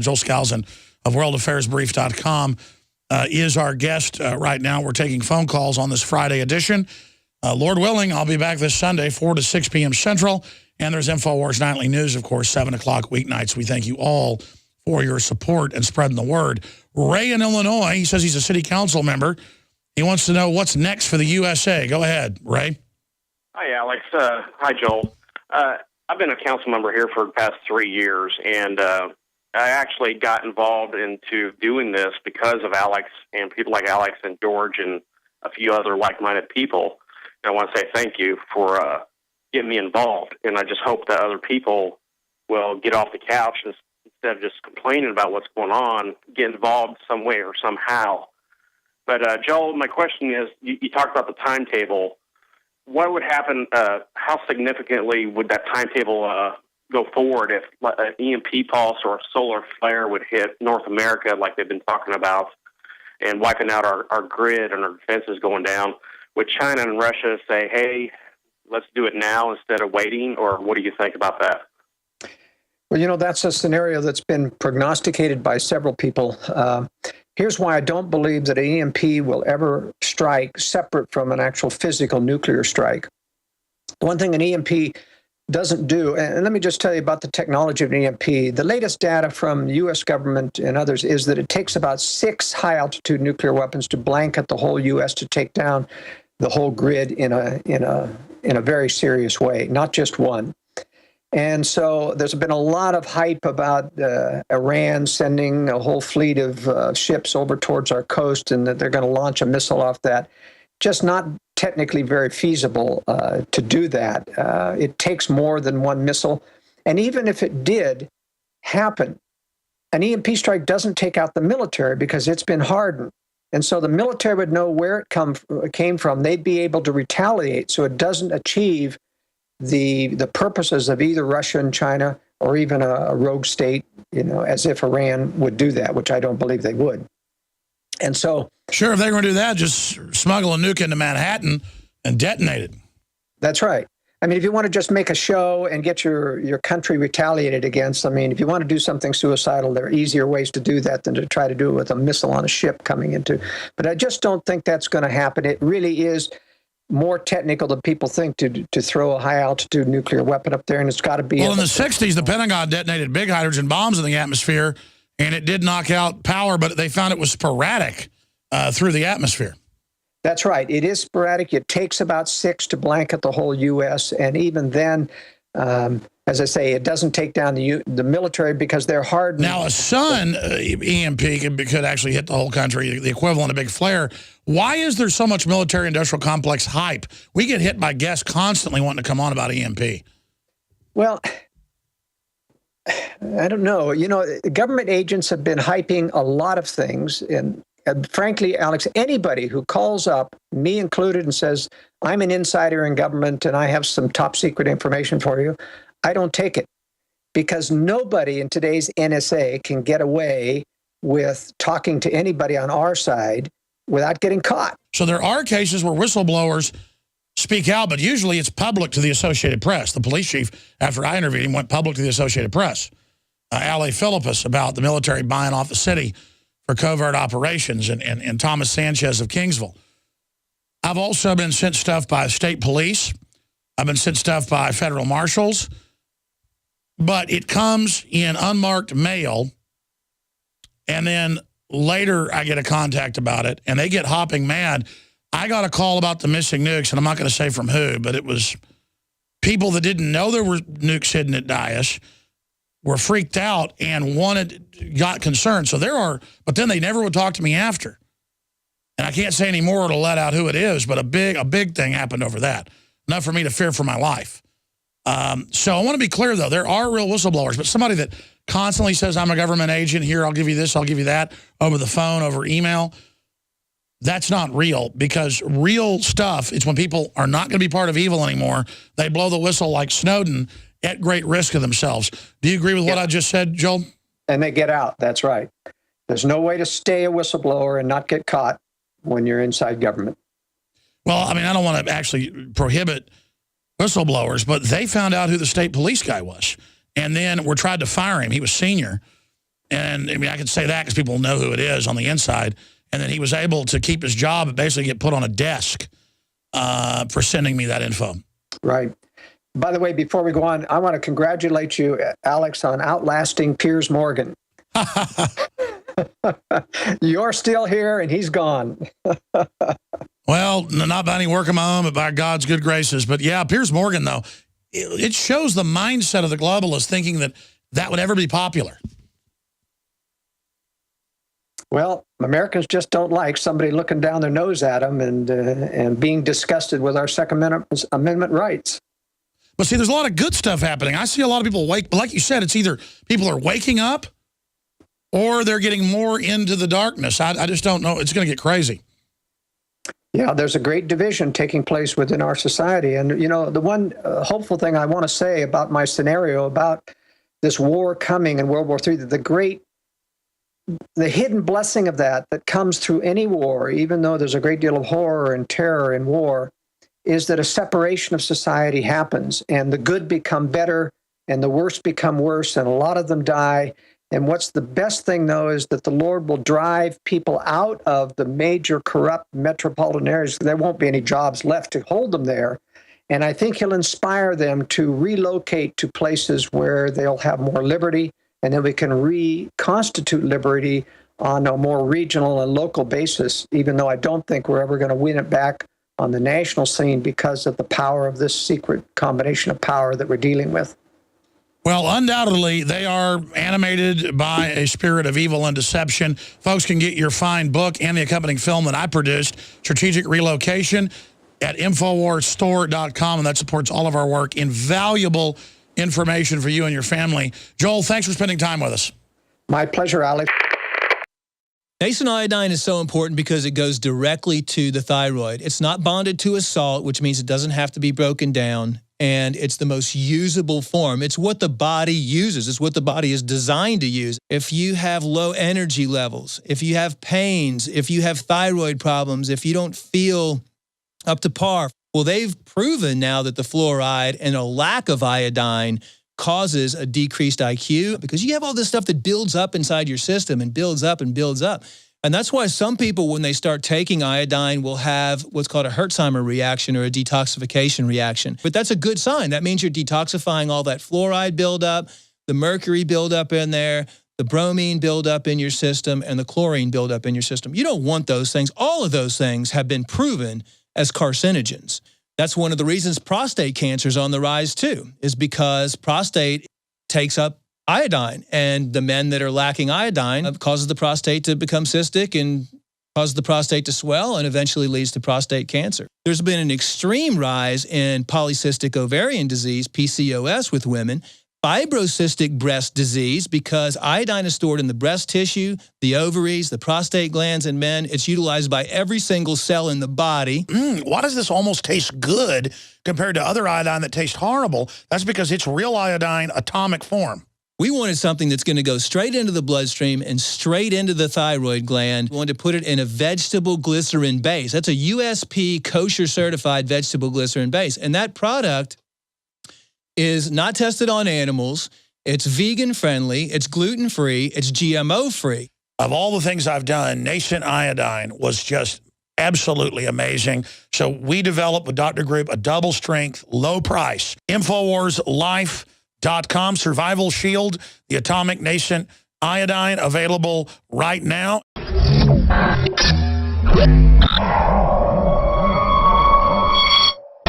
Joel Skousen of worldaffairsbrief.com is our guest right now. We're taking phone calls on this Friday edition. Lord willing, I'll be back this Sunday, 4 to 6 p.m. Central. And there's InfoWars Nightly News, of course, 7 o'clock weeknights. We thank you all for your support and spreading the word. Ray in Illinois, he says he's a city council member. He wants to know what's next for the USA. Go ahead, Ray. Hi, Alex. Hi, Joel. I've been a council member here for the past 3 years, and I actually got involved into doing this because of Alex and people like Alex and George and a few other like-minded people. And I want to say thank you for getting me involved, and I just hope that other people will get off the couch and instead of just complaining about what's going on, get involved some way or somehow. But, Joel, my question is, you talked about the timetable. What would happen, how significantly would that timetable go forward if an EMP pulse or a solar flare would hit North America like they've been talking about and wiping out our grid and our defenses going down? Would China and Russia say, hey, let's do it now instead of waiting, or what do you think about that? Well, you know, that's a scenario that's been prognosticated by several people. Here's why I don't believe that an EMP will ever strike separate from an actual physical nuclear strike. One thing an EMP doesn't do, and let me just tell you about the technology of an EMP. The latest data from the U.S. government and others is that it takes about 6 high-altitude nuclear weapons to blanket the whole U.S. to take down the whole grid in a very serious way, not just one. And so there's been a lot of hype about Iran sending a whole fleet of ships over towards our coast and that they're going to launch a missile off that. Just not technically very feasible to do that. It takes more than one missile. And even if it did happen, an EMP strike doesn't take out the military because it's been hardened. And so the military would know where it came from. They'd be able to retaliate so it doesn't achieve the purposes of either Russia and China or even a rogue state, you know, as if Iran would do that, which I don't believe they would. And so... Sure, if they're going to do that, just smuggle a nuke into Manhattan and detonate it. That's right. I mean, if you want to just make a show and get your country retaliated against, I mean, if you want to do something suicidal, there are easier ways to do that than to try to do it with a missile on a ship coming into. But I just don't think that's going to happen. It really is more technical than people think to throw a high-altitude nuclear weapon up there, and it's got to be... Well, in the 60s, the Pentagon detonated big hydrogen bombs in the atmosphere, and it did knock out power, but they found it was sporadic through the atmosphere. That's right. It is sporadic. It takes about 6 to blanket the whole U.S., and even then, as I say, it doesn't take down the military because they're hardened. Now, a sun EMP could actually hit the whole country, the equivalent of big flare. Why is there so much military-industrial complex hype? We get hit by guests constantly wanting to come on about EMP. Well, I don't know. You know, government agents have been hyping a lot of things. And frankly, Alex, anybody who calls up, me included, and says, I'm an insider in government and I have some top secret information for you, I don't take it. Because nobody in today's NSA can get away with talking to anybody on our side without getting caught. So there are cases where whistleblowers speak out, but usually it's public to the Associated Press. The police chief, after I interviewed him, went public to the Associated Press. Ale Philippus about the military buying off the city for covert operations and Thomas Sanchez of Kingsville. I've also been sent stuff by state police. I've been sent stuff by federal marshals. But it comes in unmarked mail, and then later I get a contact about it, and they get hopping mad. I got a call about the missing nukes, and I'm not going to say from who, but it was people that didn't know there were nukes hidden at Daesh, were freaked out and got concerned. So there are, but then they never would talk to me after. And I can't say any more to let out who it is, but a big thing happened over that. Enough for me to fear for my life. So I want to be clear, though. There are real whistleblowers, but somebody that constantly says, I'm a government agent, here, I'll give you this, I'll give you that, over the phone, over email, that's not real, because real stuff, it's when people are not going to be part of evil anymore, they blow the whistle like Snowden at great risk of themselves. Do you agree with what I just said, Joel? And they get out, that's right. There's no way to stay a whistleblower and not get caught when you're inside government. Well, I mean, I don't want to actually prohibit whistleblowers, but they found out who the state police guy was. And then were tried to fire him. He was senior. And I mean, I can say that because people know who it is on the inside. And then he was able to keep his job and basically get put on a desk for sending me that info. Right. By the way, before we go on, I want to congratulate you, Alex, on outlasting Piers Morgan. You're still here and he's gone. Well, not by any work of my own, but by God's good graces. But yeah, Piers Morgan, though, it shows the mindset of the globalists thinking that that would ever be popular. Well, Americans just don't like somebody looking down their nose at them and being disgusted with our Second Amendment rights. But see, there's a lot of good stuff happening. I see a lot of people wake, like you said, it's either people are waking up or they're getting more into the darkness. I just don't know. It's going to get crazy. Yeah, there's a great division taking place within our society. And, you know, the one hopeful thing I want to say about my scenario about this war coming in World War III, the hidden blessing of that comes through any war, even though there's a great deal of horror and terror in war, is that a separation of society happens and the good become better and the worst become worse and a lot of them die. And what's the best thing, though, is that the Lord will drive people out of the major corrupt metropolitan areas. There won't be any jobs left to hold them there. And I think he'll inspire them to relocate to places where they'll have more liberty, and then we can reconstitute liberty on a more regional and local basis, even though I don't think we're ever going to win it back on the national scene because of the power of this secret combination of power that we're dealing with. Well, undoubtedly, they are animated by a spirit of evil and deception. Folks can get your fine book and the accompanying film that I produced, Strategic Relocation, at InfoWarsStore.com, and that supports all of our work. Invaluable information for you and your family. Joel, thanks for spending time with us. My pleasure, Alex. Nascent iodine is so important because it goes directly to the thyroid. It's not bonded to a salt, which means it doesn't have to be broken down, and it's the most usable form. It's what the body uses. It's what the body is designed to use. If you have low energy levels, if you have pains, if you have thyroid problems, if you don't feel up to par, well, they've proven now that the fluoride and a lack of iodine causes a decreased IQ because you have all this stuff that builds up inside your system and builds up and builds up. And that's why some people, when they start taking iodine, will have what's called a Herxheimer reaction or a detoxification reaction. But that's a good sign. That means you're detoxifying all that fluoride buildup, the mercury buildup in there, the bromine buildup in your system, and the chlorine buildup in your system. You don't want those things. All of those things have been proven as carcinogens. That's one of the reasons prostate cancer is on the rise too, is because prostate takes up iodine, and the men that are lacking iodine causes the prostate to become cystic and causes the prostate to swell and eventually leads to prostate cancer. There's been an extreme rise in polycystic ovarian disease, PCOS, with women, fibrocystic breast disease, because iodine is stored in the breast tissue, the ovaries, the prostate glands in men. It's utilized by every single cell in the body. Why does this almost taste good compared to other iodine that tastes horrible? That's because it's real iodine atomic form. We wanted something that's going to go straight into the bloodstream and straight into the thyroid gland. We wanted to put it in a vegetable glycerin base. That's a USP kosher certified vegetable glycerin base. And that product is not tested on animals. It's vegan friendly. It's gluten free. It's GMO free. Of all the things I've done, Nascent Iodine was just absolutely amazing. So we developed with Dr. Group a double strength, low price, InfoWarsLife.com Survival Shield, the Atomic Nascent Iodine, available right now.